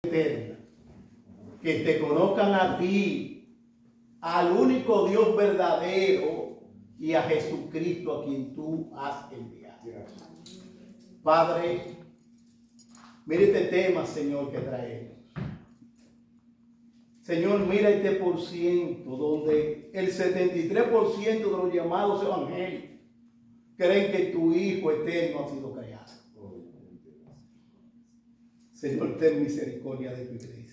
eterna, que te conozcan a ti, al único Dios verdadero y a Jesucristo a quien tú has enviado. Padre, mire este tema, Señor, que traemos. Señor, mira este por ciento donde el 73% de los llamados evangélicos creen que tu Hijo eterno ha sido creado. Señor, ten misericordia de tu iglesia.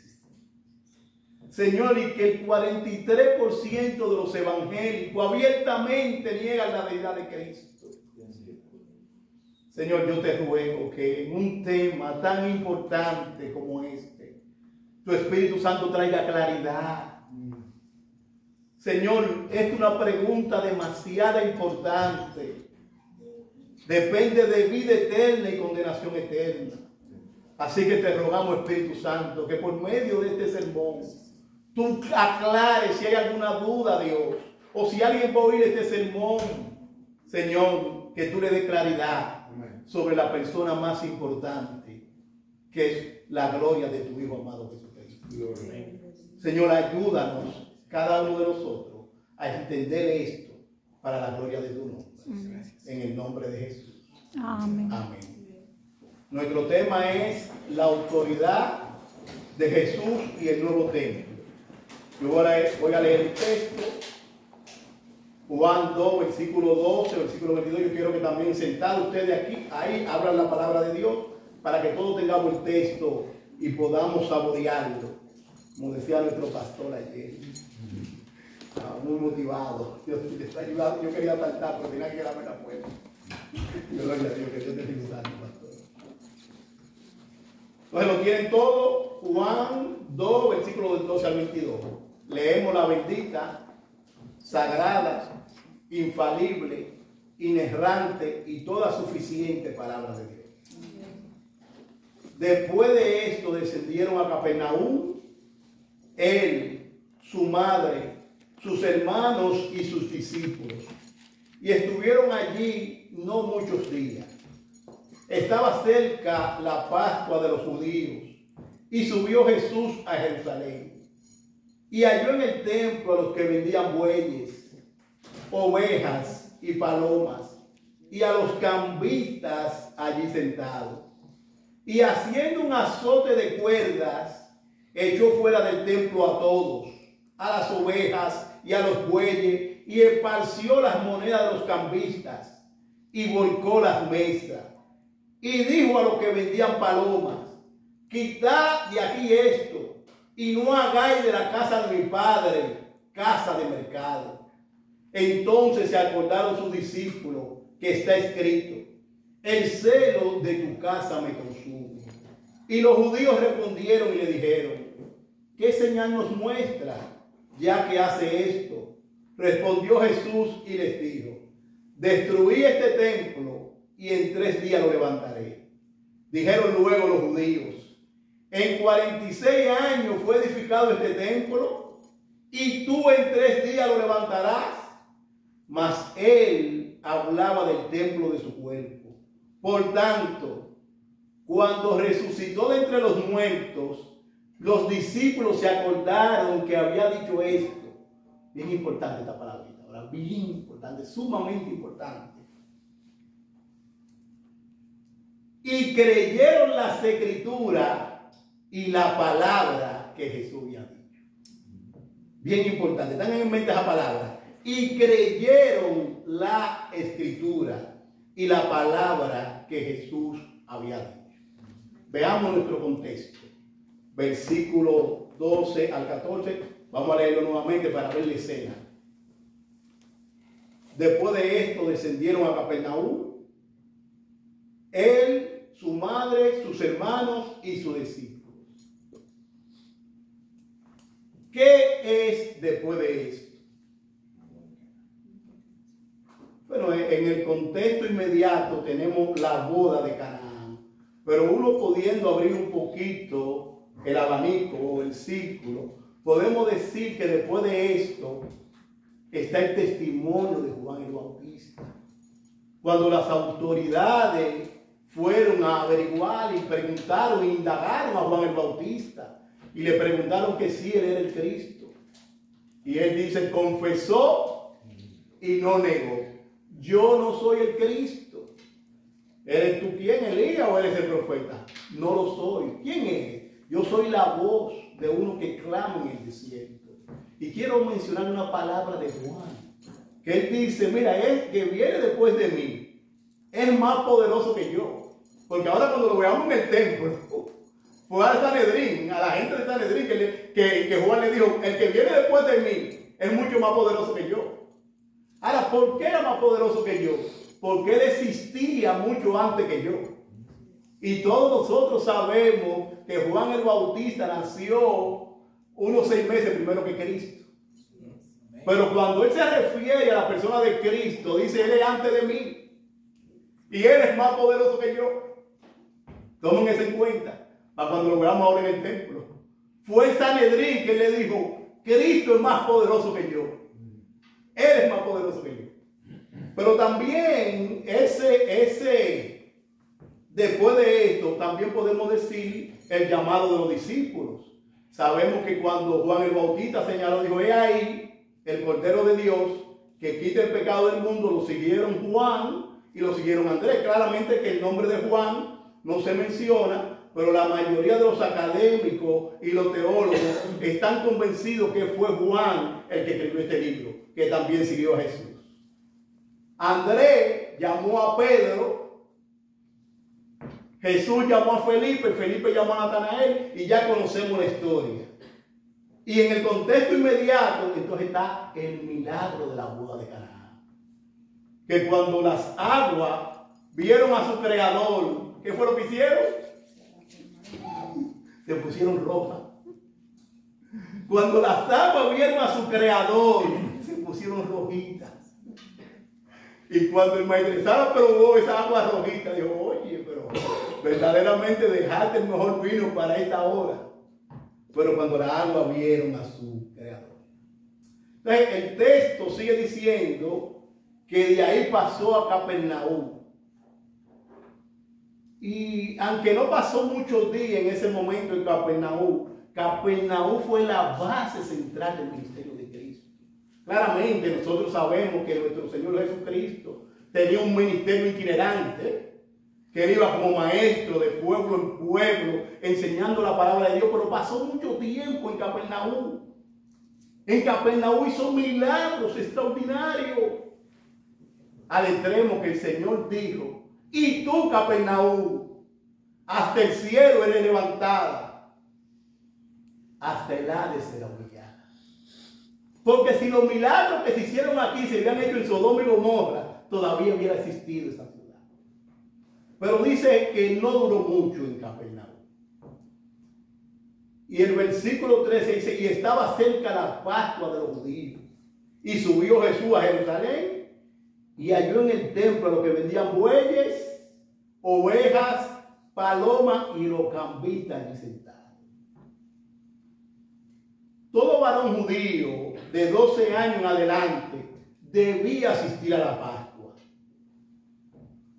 Señor, y que el 43% de los evangélicos abiertamente niegan la deidad de Cristo. Señor, yo te ruego que en un tema tan importante como este, tu Espíritu Santo traiga claridad. Señor, es una pregunta demasiado importante. Depende de vida eterna y condenación eterna. Así que te rogamos, Espíritu Santo, que por medio de este sermón, tú aclares si hay alguna duda, Dios, o si alguien va a oír este sermón, Señor, que tú le des claridad sobre la persona más importante, que es la gloria de tu Hijo amado Jesucristo. Señor, ayúdanos, cada uno de nosotros, a entender esto para la gloria de tu nombre. En el nombre de Jesús. Amén. Amén. Nuestro tema es la autoridad de Jesús y el nuevo templo. Yo voy a leer el texto. Juan 2, versículo 12, versículo 22. Yo quiero que también sentados ustedes aquí, ahí abran la palabra de Dios para que todos tengamos el texto y podamos saborearlo. Como decía nuestro pastor ayer. Muy motivado. Dios te está ayudando. Yo quería saltar, pero tenía que quedarme en la puerta. Gloria a Dios, que Dios te esté usando, pastor. Entonces lo tienen todo. Juan 2, versículos del 12 al 22. Leemos la bendita, sagrada, infalible, inerrante y toda suficiente palabra de Dios. Después de esto descendieron a Capernaúm, él, su madre, sus hermanos y sus discípulos. Y estuvieron allí no muchos días. Estaba cerca la Pascua de los judíos. Y subió Jesús a Jerusalén. Y halló en el templo a los que vendían bueyes, ovejas y palomas, y a los cambistas allí sentados. Y haciendo un azote de cuerdas, echó fuera del templo a todos, a las ovejas y a los bueyes, y esparció las monedas de los cambistas, y volcó las mesas. Y dijo a los que vendían palomas: quitad de aquí esto, y no hagáis de la casa de mi padre casa de mercado. Entonces se acordaron sus discípulos que está escrito: el celo de tu casa me consume. Y los judíos respondieron y le dijeron: ¿qué señal nos muestra ya que hace esto? Respondió Jesús y les dijo: destruí este templo y en 3 días lo levantaré. Dijeron luego los judíos: en 46 años fue edificado este templo y tú en 3 días lo levantarás. Mas él hablaba del templo de su cuerpo. Por tanto, cuando resucitó de entre los muertos, los discípulos se acordaron que había dicho esto. Bien importante esta palabra, ahora bien importante, sumamente importante. Y creyeron las escrituras y la palabra que Jesús había dicho. Bien importante, tengan en mente esa palabra. Y creyeron la escritura y la palabra que Jesús había dicho. Veamos nuestro contexto. Versículo 12 al 14. Vamos a leerlo nuevamente para ver la escena. Después de esto descendieron a Capernaúm, él, su madre, sus hermanos y sus discípulos. ¿Qué es después de esto? Bueno, en el contexto inmediato tenemos la boda de Canaán, pero uno pudiendo abrir un poquito el abanico o el círculo, podemos decir que después de esto está el testimonio de Juan el Bautista. Cuando las autoridades fueron a averiguar y preguntaron e indagaron a Juan el Bautista y le preguntaron que sí, él era el Cristo. Y él dice, confesó y no negó. Yo no soy el Cristo. ¿Eres tú quién, Elías, o eres el profeta? No lo soy. ¿Quién eres? Yo soy la voz de uno que clama en el desierto. Y quiero mencionar una palabra de Juan, que él dice, mira, él que viene después de mí es más poderoso que yo. Porque ahora cuando lo veamos en el templo, fue al Sanedrín, a la gente del Sanedrín, que Juan le dijo, el que viene después de mí es mucho más poderoso que yo. Ahora, ¿por qué era más poderoso que yo? Porque él existía mucho antes que yo. Y todos nosotros sabemos que Juan el Bautista nació unos 6 meses primero que Cristo. Pero cuando él se refiere a la persona de Cristo, dice, él es antes de mí. Y él es más poderoso que yo. Tomen eso en cuenta, para cuando lo veamos ahora en el templo. Fue el Sanedrín que le dijo, Cristo es más poderoso que yo. Él es más poderoso que yo. Pero también después de esto, también podemos decir el llamado de los discípulos. Sabemos que cuando Juan el Bautista señaló, dijo, he ahí el Cordero de Dios que quita el pecado del mundo, lo siguieron Juan y lo siguieron Andrés. Claramente que el nombre de Juan no se menciona, pero la mayoría de los académicos y los teólogos están convencidos que fue Juan el que escribió este libro, que también siguió a Jesús. Andrés llamó a Pedro, Jesús llamó a Felipe, Felipe llamó a Natanael y ya conocemos la historia. Y en el contexto inmediato, entonces está el milagro de la boda de Caná. Que cuando las aguas vieron a su creador, ¿qué fue lo que hicieron? Se pusieron rojas. Cuando las aguas vieron a su creador, se pusieron rojitas. Y cuando el maestresala probó esa agua rojita, dijo, oye, pero verdaderamente dejaste el mejor vino para esta hora. Pero cuando las aguas vieron a su creador. Entonces el texto sigue diciendo que de ahí pasó a Capernaum. Y aunque no pasó muchos días en ese momento en Capernaum, Capernaum fue la base central del ministerio de Cristo. Claramente nosotros sabemos que nuestro Señor Jesucristo tenía un ministerio itinerante, que él iba como maestro de pueblo en pueblo, enseñando la palabra de Dios, pero pasó mucho tiempo en Capernaum. En Capernaum hizo milagros extraordinarios, al extremo que el Señor dijo, y tú, Capernaum, hasta el cielo eres levantada, hasta el Hades será humillada. Porque si los milagros que se hicieron aquí se habían hecho en Sodoma y Gomorra, todavía hubiera existido esa ciudad. Pero dice que no duró mucho en Capernaum. Y el versículo 13 dice, y estaba cerca la Pascua de los judíos. Y subió Jesús a Jerusalén y halló en el templo a los que vendían bueyes, ovejas, palomas y los cambistas allí sentados. Todo varón judío de 12 años en adelante debía asistir a la Pascua.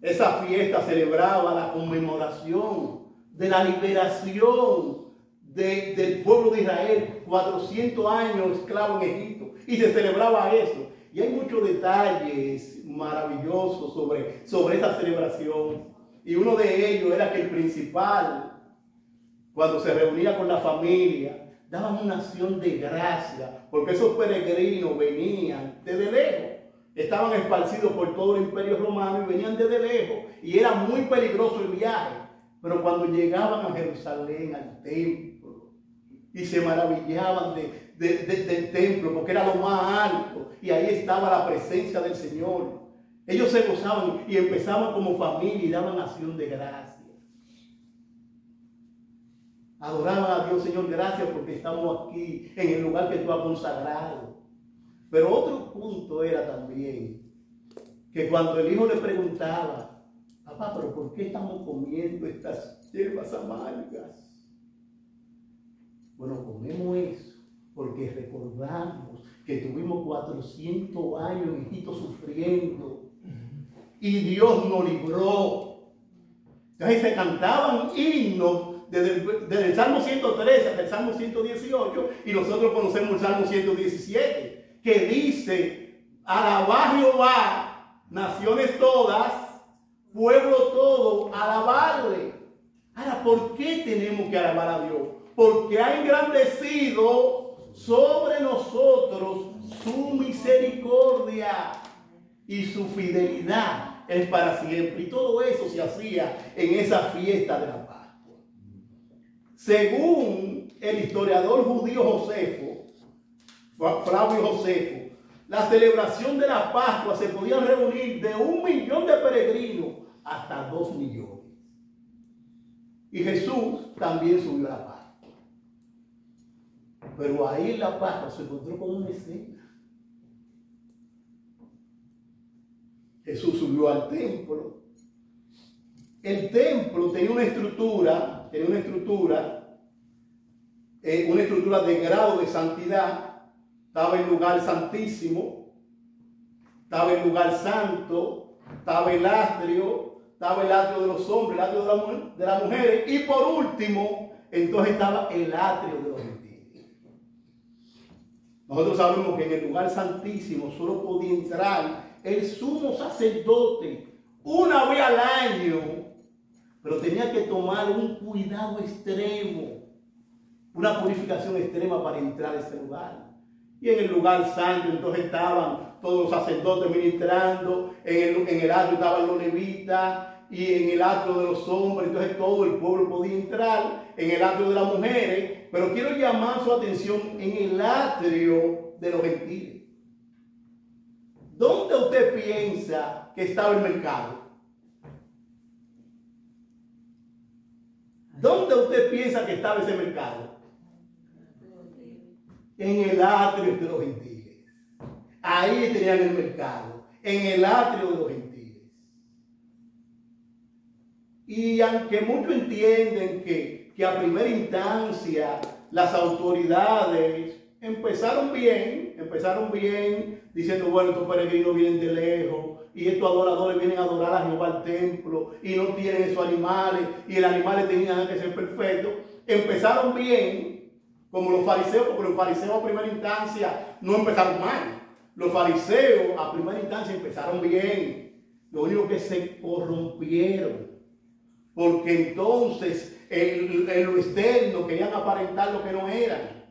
Esa fiesta celebraba la conmemoración de la liberación del pueblo de Israel, 400 años esclavo en Egipto, y se celebraba eso. Y hay muchos detalles maravillosos sobre esa celebración. Y uno de ellos era que el principal, cuando se reunía con la familia, daban una acción de gracia, porque esos peregrinos venían desde lejos. Estaban esparcidos por todo el imperio romano y venían desde lejos. Y era muy peligroso el viaje. Pero cuando llegaban a Jerusalén, al templo, y se maravillaban del templo, porque era lo más alto, y ahí estaba la presencia del Señor, ellos se gozaban y empezaban como familia y daban acción de gracia. Adoraban a Dios, Señor, gracias porque estamos aquí en el lugar que tú has consagrado. Pero otro punto era también que cuando el hijo le preguntaba, papá, pero ¿por qué estamos comiendo estas hierbas amargas? Bueno, comemos eso porque recordamos que tuvimos 400 años en Egipto sufriendo y Dios nos libró. Entonces se cantaban himnos desde el Salmo 113 hasta el Salmo 118, y nosotros conocemos el Salmo 117, que dice: alabad a Jehová, naciones todas, pueblo todo, alabarle. Ahora, ¿por qué tenemos que alabar a Dios? Porque ha engrandecido sobre nosotros su misericordia y su fidelidad es para siempre. Y todo eso se hacía en esa fiesta de la Pascua. Según el historiador judío Josefo, Flavio Josefo, la celebración de la Pascua se podía reunir de 1 millón de peregrinos hasta 2 millones. Y Jesús también subió a la Pascua. Pero ahí en la Pascua se encontró con una escena. Jesús subió al templo. El templo tenía una estructura de grado de santidad. Estaba el lugar santísimo, estaba el lugar santo, estaba el atrio de los hombres, el atrio de las mujeres, y por último, entonces estaba el atrio de los gentiles. Nosotros sabemos que en el lugar santísimo solo podía entrar el sumo sacerdote una vez al año, pero tenía que tomar un cuidado extremo, una purificación extrema para entrar a ese lugar. Y en el lugar santo entonces estaban todos los sacerdotes ministrando, en el atrio estaban los levitas, y en el atrio de los hombres, entonces todo el pueblo podía entrar, en el atrio de las mujeres, pero quiero llamar su atención en el atrio de los gentiles. ¿Dónde usted piensa que estaba el mercado? ¿Dónde usted piensa que estaba ese mercado? En el atrio de los gentiles. Ahí tenían el mercado, en el atrio de los gentiles. Y aunque muchos entienden que a primera instancia las autoridades empezaron bien, diciendo, bueno, estos peregrinos vienen de lejos, y estos adoradores vienen a adorar a Jehová al templo, y no tienen esos animales, y los animales tenían que ser perfectos. Empezaron bien, como los fariseos, porque los fariseos a primera instancia no empezaron mal. Los fariseos a primera instancia empezaron bien. Lo único que se corrompieron, porque entonces en lo externo querían aparentar lo que no eran.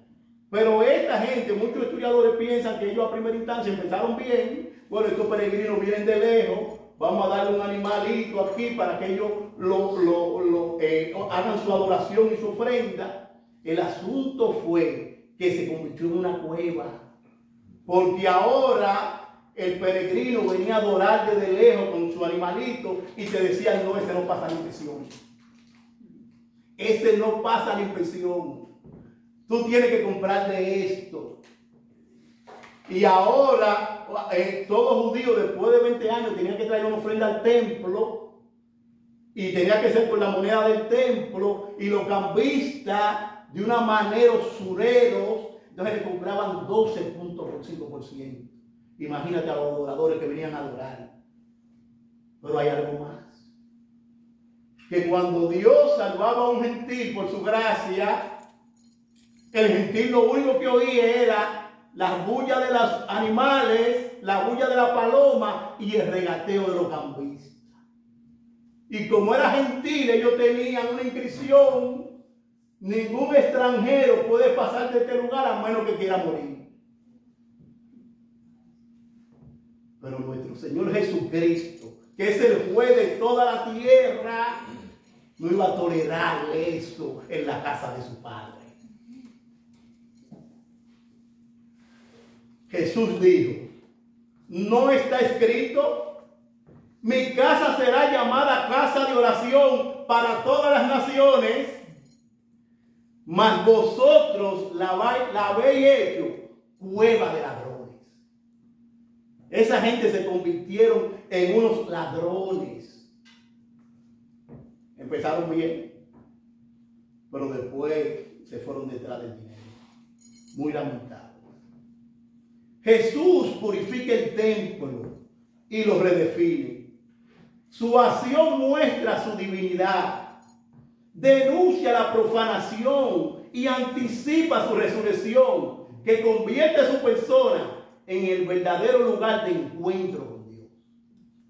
Pero esta gente, muchos estudiadores piensan que ellos a primera instancia empezaron bien. Bueno, estos peregrinos vienen de lejos, vamos a darle un animalito aquí para que ellos hagan su adoración y su ofrenda. El asunto fue que se convirtió en una cueva, porque ahora el peregrino venía a adorar desde lejos con su animalito y te decían, no, ese no pasa la inspección. Ese no pasa la inspección. Tú tienes que comprar de esto. Y ahora, todo judío después de 20 años tenía que traer una ofrenda al templo, y tenía que ser con la moneda del templo, y los cambistas, de una manera usureros, entonces le compraban 12.5%. Imagínate a los adoradores que venían a adorar. Pero hay algo más. Que cuando Dios salvaba a un gentil por su gracia, el gentil lo único que oía era las bullas de los animales, la bulla de la paloma y el regateo de los cambistas. Y como era gentil, ellos tenían una inscripción: ningún extranjero puede pasar de este lugar a menos que quiera morir. Pero nuestro Señor Jesucristo, que es el juez de toda la tierra, no iba a tolerar eso en la casa de su Padre. Jesús dijo: ¿no está escrito? Mi casa será llamada casa de oración para todas las naciones, mas vosotros la habéis hecho cueva de ladrones. Esa gente se convirtieron en unos ladrones. Empezaron bien, pero después se fueron detrás del dinero. Muy lamentable. Jesús purifica el templo y lo redefine. Su acción muestra su divinidad, denuncia la profanación y anticipa su resurrección, que convierte a su persona en el verdadero lugar de encuentro con Dios.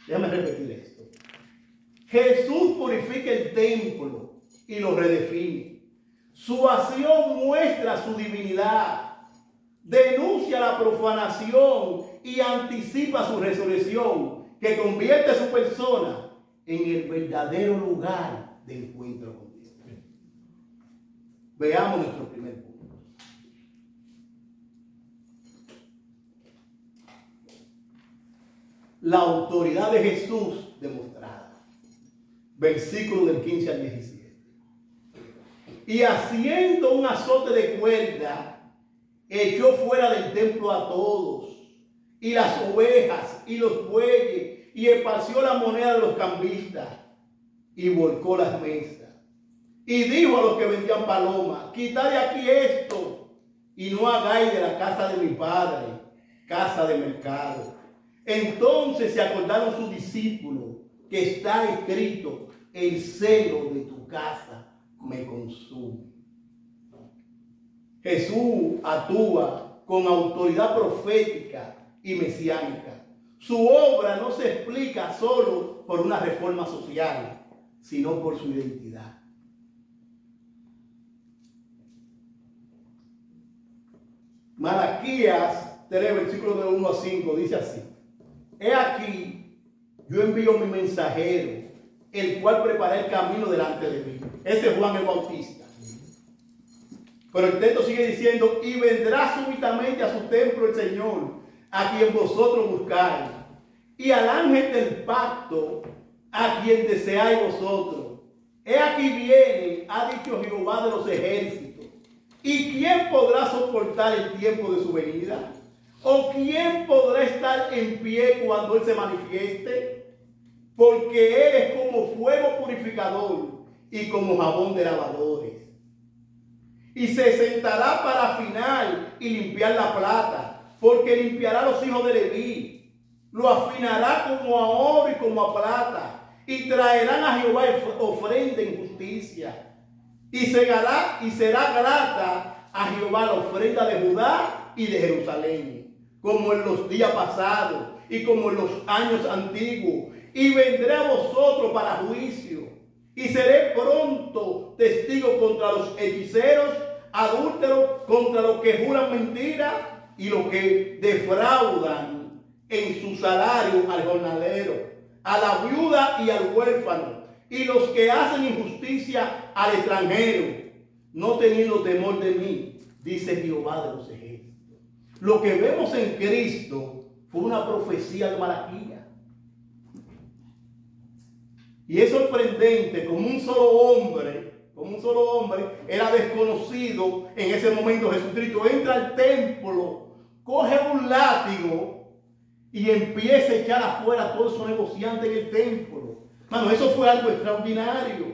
Déjame repetir esto. Jesús purifica el templo y lo redefine. Su acción muestra su divinidad, denuncia la profanación y anticipa su resurrección, que convierte a su persona en el verdadero lugar de encuentro con Dios. Veamos nuestro primer punto. La autoridad de Jesús demostrada. Versículo del 15 al 17. Y haciendo un azote de cuerda, echó fuera del templo a todos, y las ovejas, y los bueyes, y esparció la moneda de los cambistas, y volcó las mesas. Y dijo a los que vendían palomas: quitad de aquí esto, y no hagáis de la casa de mi padre casa de mercado. Entonces se acordaron sus discípulos que está escrito: el celo de tu casa me consume. Jesús actúa con autoridad profética y mesiánica. Su obra no se explica solo por una reforma social, sino por su identidad. Malaquías 3, versículos de 1 a 5, dice así: he aquí, yo envío mi mensajero, el cual prepara el camino delante de mí. Ese es Juan el Bautista. Pero el texto sigue diciendo: y vendrá súbitamente a su templo el Señor, a quien vosotros buscáis, y al ángel del pacto, a quien deseáis vosotros. He aquí viene, ha dicho Jehová de los ejércitos. ¿Y quién podrá soportar el tiempo de su venida? ¿O quién podrá estar en pie cuando Él se manifieste? Porque Él es como fuego purificador y como jabón de lavadores. Y se sentará para afinar y limpiar la plata, porque limpiará a los hijos de Leví. Lo afinará como a oro y como a plata, y traerán a Jehová ofrenda en justicia. Y será grata a Jehová la ofrenda de Judá y de Jerusalén, como en los días pasados y como en los años antiguos. Y vendré a vosotros para juicio, y seré pronto testigo contra los hechiceros, adúlteros, contra los que juran mentira y los que defraudan en su salario al jornalero, a la viuda y al huérfano, y los que hacen injusticia al extranjero, no teniendo temor de mí, dice Jehová de los ejércitos. Lo que vemos en Cristo fue una profecía de Malaquías. Y es sorprendente como un solo hombre era desconocido en ese momento. Jesucristo entra al templo, coge un látigo y empieza a echar afuera a todos esos negociantes en el templo. Mano, eso fue algo extraordinario.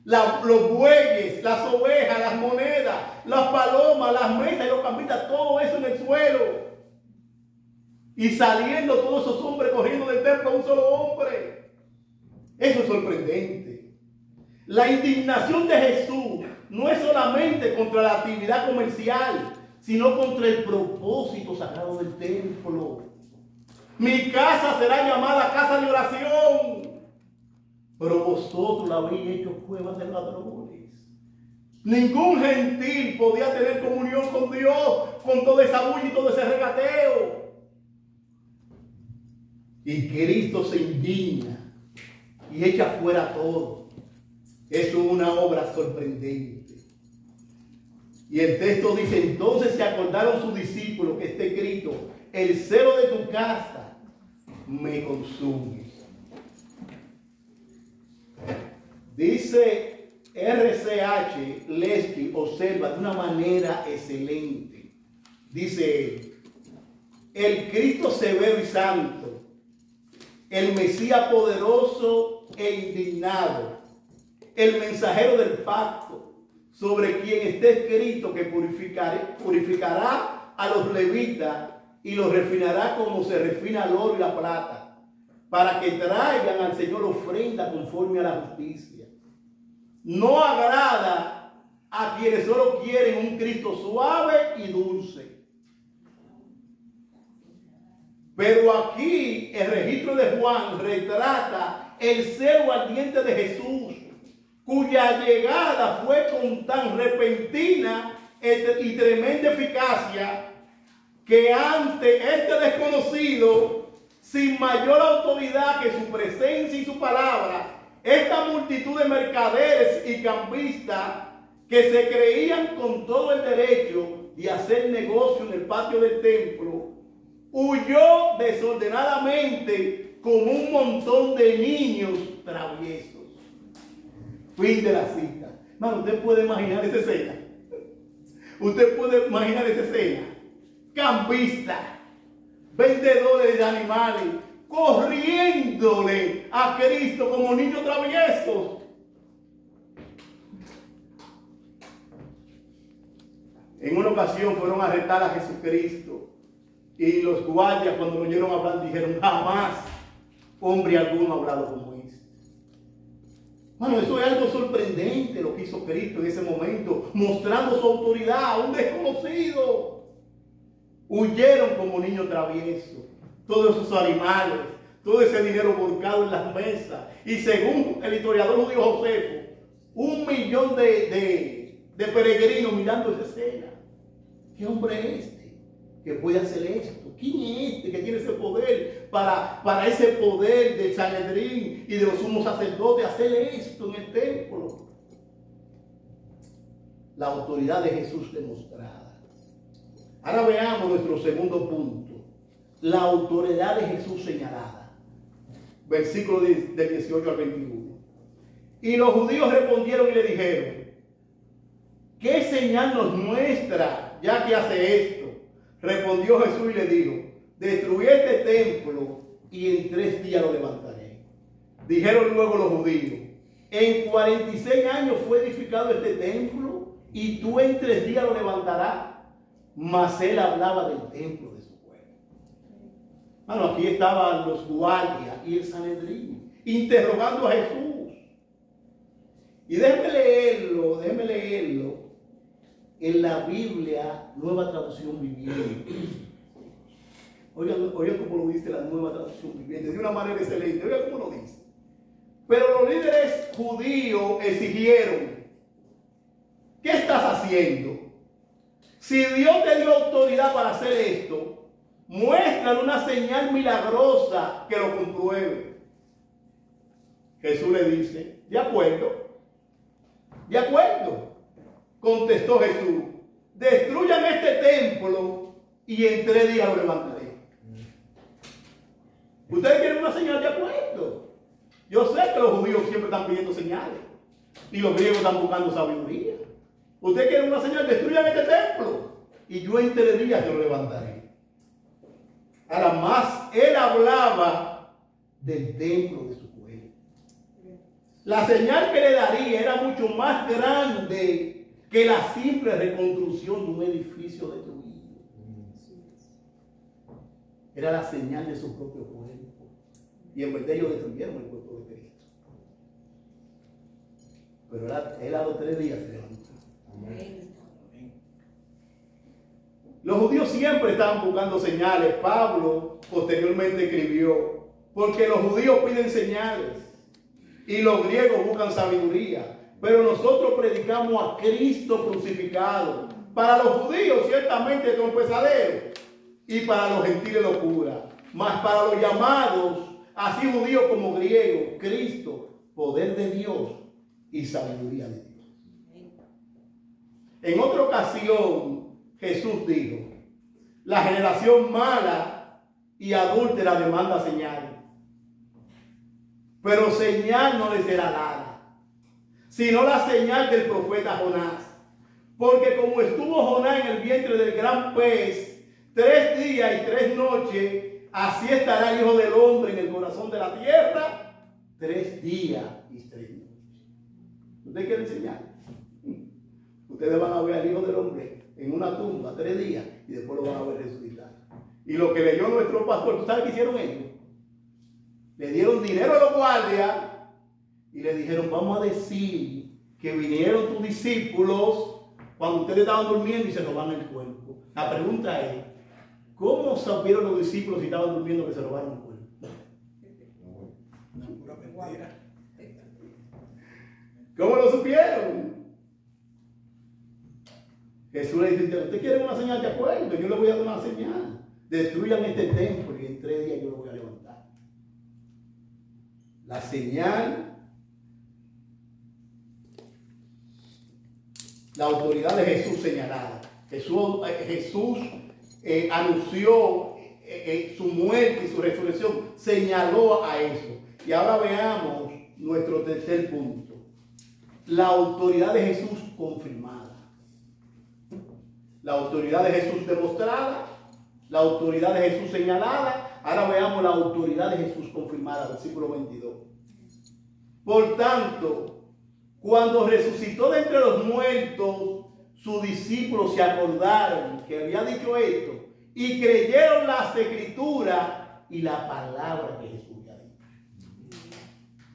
Los bueyes, las ovejas, las monedas, las palomas, las mesas y los cambistas, todo eso en el suelo. Y saliendo todos esos hombres corriendo del templo a un solo hombre. Eso es sorprendente. La indignación de Jesús no es solamente contra la actividad comercial, sino contra el propósito sagrado del templo. Mi casa será llamada casa de oración, pero vosotros la habéis hecho cuevas de ladrones. Ningún gentil podía tener comunión con Dios con toda esa bulla y todo ese regateo. Y Cristo se indigna y echa fuera todo. Eso es una obra sorprendente. Y el texto dice: entonces se acordaron sus discípulos que está escrito: el celo de tu casa me consume. Dice R.C.H. Lesky, observa de una manera excelente. Dice: el Cristo severo y santo, el Mesías poderoso e indignado, el mensajero del pacto, sobre quien está escrito que purificará a los levitas y los refinará como se refina el oro y la plata, para que traigan al Señor ofrenda conforme a la justicia. No agrada a quienes solo quieren un Cristo suave y dulce. Pero aquí el registro de Juan retrata el celo ardiente de Jesús, cuya llegada fue con tan repentina y tremenda eficacia que ante este desconocido, sin mayor autoridad que su presencia y su palabra, esta multitud de mercaderes y cambistas que se creían con todo el derecho de hacer negocio en el patio del templo, huyó desordenadamente como un montón de niños traviesos. Fin de la cita. Hermano, usted puede imaginar esa escena. Usted puede imaginar esa escena. Cambistas, vendedores de animales, corriéndole a Cristo como niños traviesos. En una ocasión fueron a arrestar a Jesucristo y los guardias, cuando lo oyeron hablar, dijeron: jamás hombre alguno ha hablado como este. Bueno, eso es algo sorprendente lo que hizo Cristo en ese momento, mostrando su autoridad a un desconocido. Huyeron como niños traviesos, todos esos animales, todo ese dinero volcado en las mesas. Y según el historiador judío Josefo, 1 millón de peregrinos mirando esa escena. ¿Qué hombre es este que puede hacer esto? ¿Quién es este que tiene ese poder para ese poder del Sanedrín y de los sumos sacerdotes hacer esto en el templo? La autoridad de Jesús demostrada. Ahora veamos nuestro segundo punto. La autoridad de Jesús señalada. Versículo del 18 al 21. Y los judíos respondieron y le dijeron: ¿qué señal nos muestra ya que hace esto? Respondió Jesús y le dijo: destruí este templo y en 3 días lo levantaré. Dijeron luego los judíos: en 46 años fue edificado este templo y tú en 3 días lo levantarás. Mas él hablaba del templo de su pueblo. Bueno, aquí estaban los guardias y el Sanedrín interrogando a Jesús. Y déjeme leerlo en la Biblia, Nueva Traducción Viviente. Oigan cómo lo dice la Nueva Traducción Viviente, de una manera excelente. Oigan cómo lo dice. Pero los líderes judíos exigieron: ¿qué estás haciendo? Si Dios te dio autoridad para hacer esto, muéstrale una señal milagrosa que lo compruebe. Jesús le dice: de acuerdo, contestó Jesús, destruyan este templo y en 3 días lo levantaré. ¿Ustedes quieren una señal? De acuerdo. Yo sé que los judíos siempre están pidiendo señales y los griegos están buscando sabiduría. Ustedes quieren una señal, destruyan este templo y yo en 3 días lo levantaré. Ahora más, él hablaba del templo de su pueblo. La señal que le daría era mucho más grande que la simple reconstrucción de un edificio destruido. Era la señal de su propio cuerpo. Y en verdad ellos destruyeron el cuerpo de Cristo. Pero él a los 3 días se levantó. Amén. Los judíos siempre estaban buscando señales. Pablo posteriormente escribió: porque los judíos piden señales y los griegos buscan sabiduría, pero nosotros predicamos a Cristo crucificado. Para los judíos ciertamente trompezadero y para los gentiles locura, mas para los llamados, así judíos como griegos, Cristo, poder de Dios y sabiduría de Dios. En otra ocasión Jesús dijo: la generación mala y adúltera demanda señales, pero señal no le será dada, sino la señal del profeta Jonás. Porque como estuvo Jonás en el vientre del gran pez 3 días y 3 noches, así estará el Hijo del Hombre en el corazón de la tierra 3 días y 3 noches. ¿Ustedes quieren señal? Ustedes van a ver al Hijo del Hombre en una tumba 3 días y después lo van a ver resucitar. Y lo que leyó nuestro pastor, ¿tú sabes qué hicieron ellos? Le dieron dinero a los guardias y le dijeron, vamos a decir que vinieron tus discípulos cuando ustedes estaban durmiendo y se robaron el cuerpo. La pregunta es, ¿cómo supieron los discípulos si estaban durmiendo que se robaron el cuerpo? Una mentira. ¿Cómo lo supieron? Jesús le dice, ¿usted quiere una señal de acuerdo? Yo le voy a dar una señal. Destruyan este templo y en 3 días yo lo voy a levantar. La señal, la autoridad de Jesús señalada. Jesús anunció su muerte y su resurrección, señaló a eso. Y ahora veamos nuestro tercer punto. La autoridad de Jesús confirmada. La autoridad de Jesús demostrada, la autoridad de Jesús señalada. Ahora veamos la autoridad de Jesús confirmada, versículo 22. Por tanto, cuando resucitó de entre los muertos, sus discípulos se acordaron que había dicho esto y creyeron las escrituras y la palabra que Jesús había dicho.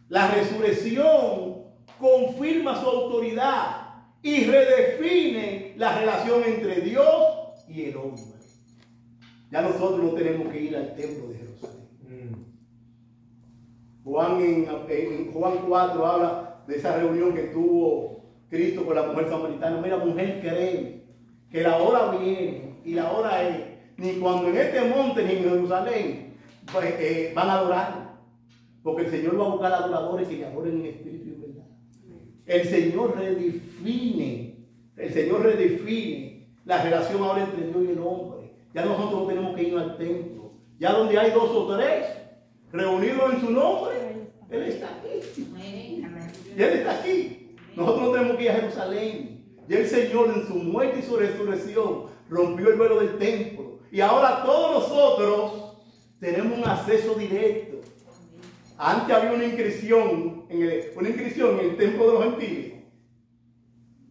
La resurrección confirma su autoridad y redefine la relación entre Dios y el hombre. Ya nosotros no tenemos que ir al templo de Jerusalén. Juan en Juan 4 habla de esa reunión que tuvo Cristo con la mujer samaritana. Mira, mujer, cree que la hora viene y la hora es, ni cuando en este monte ni en Jerusalén van a adorar, porque el Señor va a buscar adoradores que le adoren en espíritu y en verdad. El Señor redefine la relación ahora entre Dios y el hombre. Ya nosotros no tenemos que ir al templo. Ya donde hay 2 o 3 reunidos en su nombre, Él está aquí. Y Él está aquí. Nosotros no tenemos que ir a Jerusalén. Y el Señor en su muerte y su resurrección rompió el velo del templo. Y ahora todos nosotros tenemos un acceso directo. Antes había una inscripción en el templo de los gentiles.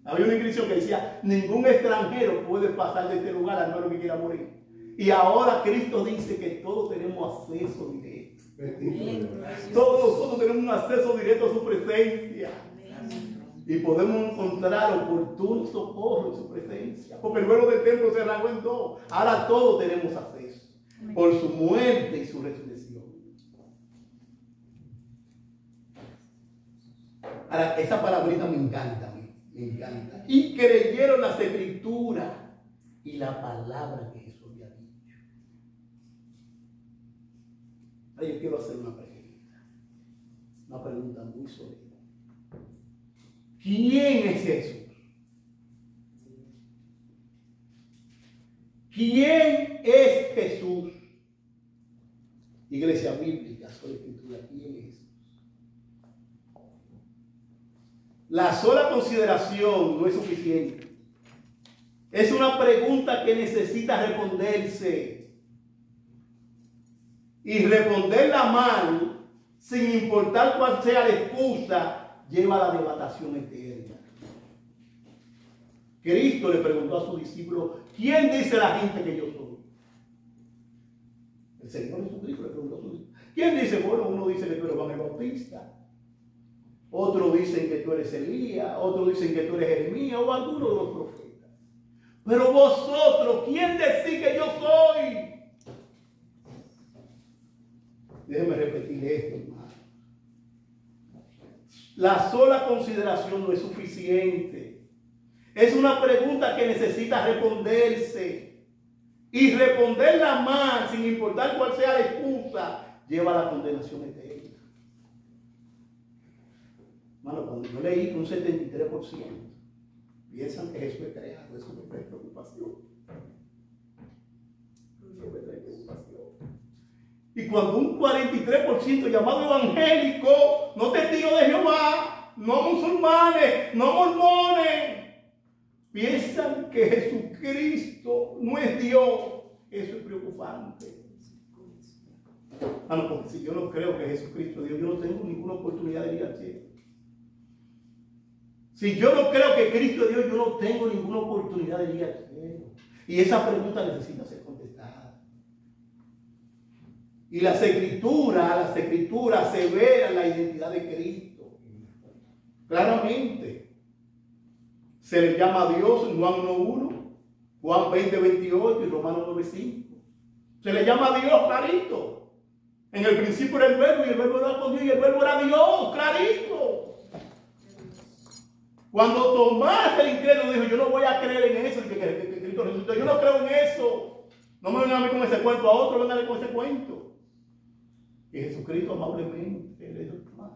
Había una inscripción que decía, ningún extranjero puede pasar de este lugar al menos que quiera morir. Y ahora Cristo dice que todos tenemos acceso directo. Todos tenemos un acceso directo a su presencia. Y podemos encontrar oportuno socorro en su presencia. Porque el velo del templo se rasgó en 2. Ahora todos tenemos acceso. Por su muerte y su resurrección. Ahora, esa palabrita me encanta, me encanta. Y creyeron las escrituras y la palabra que Jesús había dicho. Ahora yo quiero hacer una pregunta muy sólida. ¿Quién es Jesús? ¿Quién es Jesús? Iglesia bíblica, sola escritura, ¿quién es Jesús? La sola consideración no es suficiente. Es una pregunta que necesita responderse. Y responderla mal, sin importar cuál sea la excusa, lleva a la devatación eterna. Cristo le preguntó a sus discípulos, ¿quién dice la gente que yo soy? El Señor Jesucristo le preguntó a sus discípulos. ¿Quién dice? Bueno, uno dice que tú eres Juan el Bautista. Otros dicen que tú eres Elías, otros dicen que tú eres Jeremías o alguno de los profetas. Pero vosotros, ¿quién decís que yo soy? Déjenme repetir esto, hermano. La sola consideración no es suficiente. Es una pregunta que necesita responderse. Y responderla mal, sin importar cuál sea la excusa, lleva a la condenación eterna. Bueno, cuando yo leí que un 73% piensan que Jesús es creado, eso me trae preocupación. Eso me trae preocupación. Y cuando un 43% llamado evangélico, no testigos de Jehová, no musulmanes, no mormones, piensan que Jesucristo no es Dios, eso es preocupante. Bueno, porque si yo no creo que Jesucristo es Dios, yo no tengo ninguna oportunidad de ir al cielo. Si yo no creo que Cristo es Dios, yo no tengo ninguna oportunidad de ir al cielo. Y esa pregunta necesita ser contestada. Y las escrituras aseveran la identidad de Cristo. Claramente. Se le llama a Dios en Juan 1:1, Juan 20:28 y Romanos 9:5. Se le llama a Dios clarito. En el principio era el verbo y el verbo era con Dios y el verbo era Dios, clarito. Cuando Tomás el incrédulo dijo, yo no voy a creer en eso, que Cristo resucitó, yo no creo en eso. No me vengan a mí con ese cuento, a otro vengan con ese cuento. Y Jesucristo amablemente le dijo, Tomás,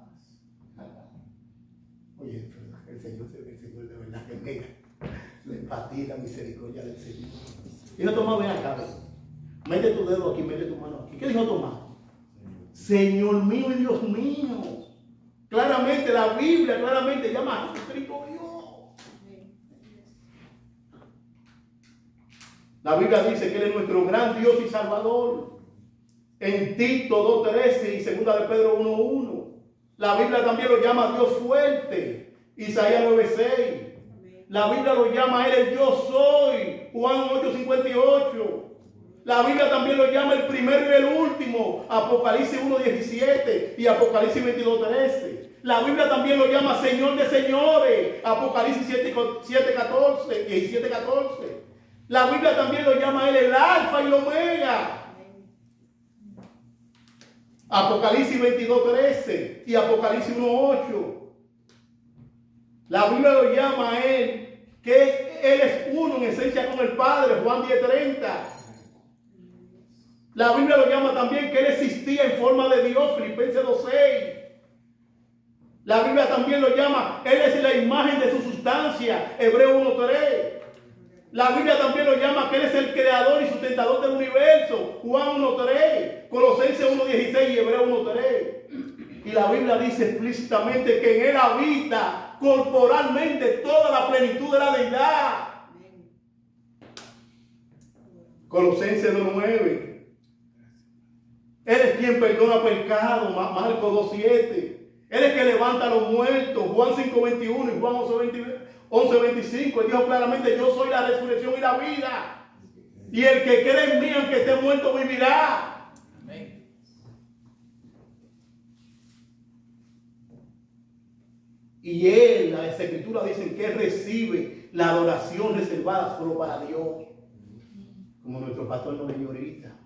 oye, el Señor de verdad que mira la empatía y la misericordia del Señor. Y dijo, Tomás, ven acá, mete tu dedo aquí, mete tu mano aquí. ¿Qué dijo Tomás? Señor mío y Dios mío. Claramente la Biblia llama a Jesucristo Dios. La Biblia dice que Él es nuestro gran Dios y Salvador. En Tito 2:13 y 2 de Pedro 1:1. La Biblia también lo llama Dios fuerte. Isaías 9:6. La Biblia lo llama a Él el yo soy. Juan 8:58. La Biblia también lo llama el primero y el último. Apocalipsis 1:17 y Apocalipsis 22:13. La Biblia también lo llama Señor de señores. Apocalipsis 7:14 y 7:14. La Biblia también lo llama a Él el Alfa y el Omega. Apocalipsis 22:13 y Apocalipsis 1:8. La Biblia lo llama a Él, que Él es uno en esencia con el Padre, Juan 10:30. La Biblia lo llama también que Él existía en forma de Dios, Filipenses 2:6. La Biblia también lo llama, Él es la imagen de su sustancia, Hebreos 1:3. La Biblia también lo llama que Él es el creador y sustentador del universo, Juan 1:3, Colosenses 1:16 y Hebreos 1:3. Y la Biblia dice explícitamente que en Él habita corporalmente toda la plenitud de la deidad. Colosenses 2:9. Él es quien perdona pecado, Marcos 2:7. Él es que levanta a los muertos, Juan 5:21 y Juan 11:25. Él dijo claramente, yo soy la resurrección y la vida. Y el que cree en mí, aunque esté muerto, vivirá. Amén. Y Él, las escrituras dicen que Él recibe la adoración reservada solo para Dios. Como nuestro pastor nos dijo ahorita.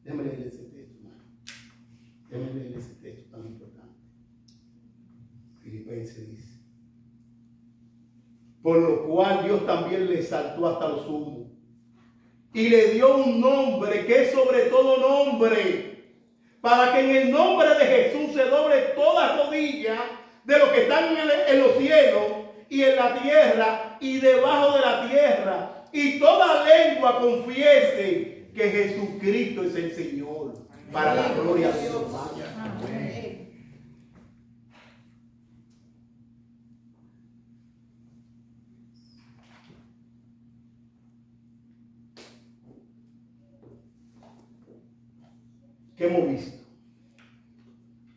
Déjame leer ese texto, hermano. Déjame leer ese texto tan importante. Filipenses dice: por lo cual Dios también le exaltó hasta lo sumo y le dio un nombre que es sobre todo nombre, para que en el nombre de Jesús se doble toda rodilla de los que están en los cielos y en la tierra y debajo de la tierra, y toda lengua confiese que Jesucristo es el Señor, para la gloria de Dios. Amén. ¿Qué hemos visto?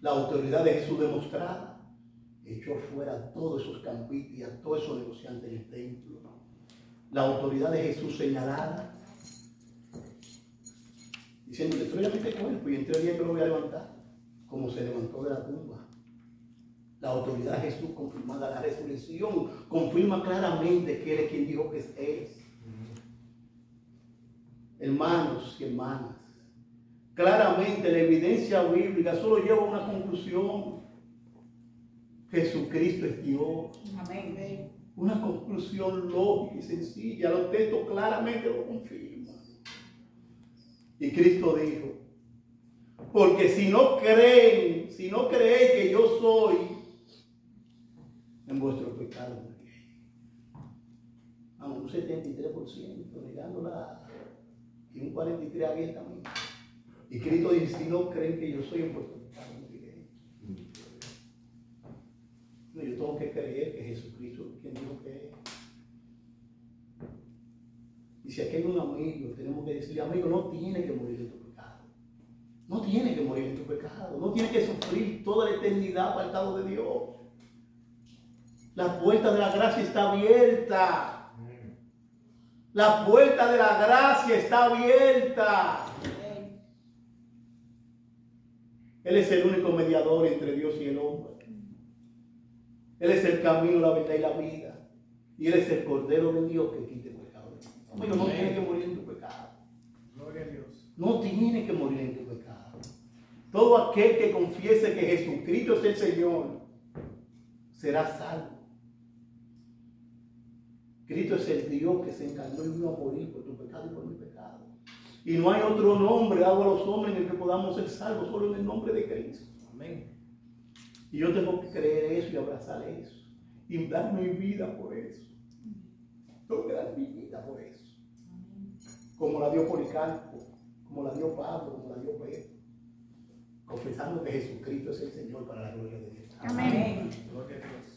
La autoridad de Jesús demostrada echó fuera a todos esos campistas y a todos esos negociantes del templo. La autoridad de Jesús señalada, diciendo, destruye este cuerpo y en 3 días me lo voy a levantar, como se levantó de la tumba. La autoridad de Jesús confirmada, la resurrección confirma claramente que Él es quien dijo que es. Hermanos y hermanas, claramente la evidencia bíblica solo lleva a una conclusión: Jesucristo es Dios. Amén. Una conclusión lógica y sencilla. Los textos claramente lo confirman. Y Cristo dijo: porque si no creéis que yo soy, en vuestro pecado moriréis. Vamos, un 73% negándola y un 43% abiertamente. Y Cristo dice: si no creen que yo soy, en vuestro pecado moriréis. No, yo tengo que creer que Jesucristo es quien dijo que es. Y si aquí hay un amigo, tenemos que decirle: amigo, no tiene que morir en tu pecado. No tiene que morir en tu pecado. No tiene que sufrir toda la eternidad apartado de Dios. La puerta de la gracia está abierta. La puerta de la gracia está abierta. Él es el único mediador entre Dios y el hombre. Él es el camino, la verdad y la vida. Y Él es el Cordero de Dios que quita el pecado. Amigo, no tienes que morir en tu pecado. Gloria a Dios. No tienes que morir en tu pecado. Todo aquel que confiese que Jesucristo es el Señor será salvo. Cristo es el Dios que se encarnó y vino a morir por tu pecado y por mi pecado. Y no hay otro nombre dado a los hombres en el que podamos ser salvos, solo en el nombre de Cristo. Amén. Y yo tengo que creer eso y abrazar eso. Y dar mi vida por eso. Tengo que dar mi vida por eso. Como la dio Policarpo, como la dio Pablo, como la dio Pedro. Confesando que Jesucristo es el Señor para la gloria de Dios. Amén. Gloria a Dios.